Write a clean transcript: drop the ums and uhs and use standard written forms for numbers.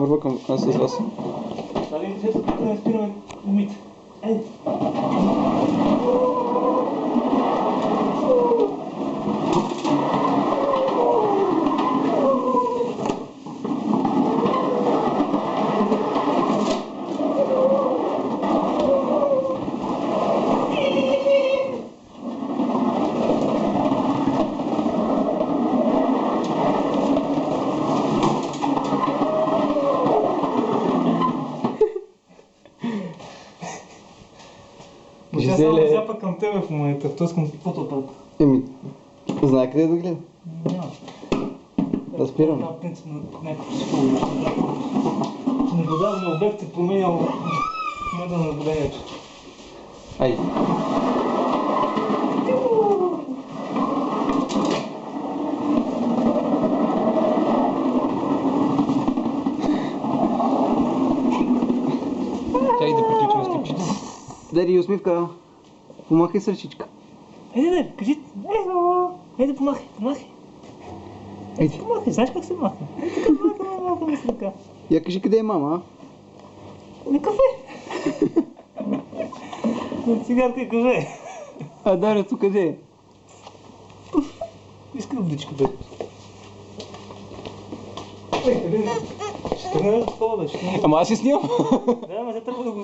върва към аз с вас. Дали се да не спираме умите. Ей! Аз само зяпа към тебе в момента, т.е. към фотоапарата. Знае къде да гледа? Няма. Да спирам. Това принцип на някакъв психолог. Наблюдаваме обект е променял мода на наблюдението. Айде. Чай да приключим с клипчето. Дари, усмивка. Помахай с ръчичка. Айде, кажи. Айде, помахай. Айде. Помахай, знаеш как се маха? Махаме се така. Я кажи къде е мама, На кафе. На цигарка и кафе. а? Дарето къде е? Иска водичка, бе. Къде е? Ще тръгна да такова, бе. Ама аз си снимам. Да, ама те трябва да го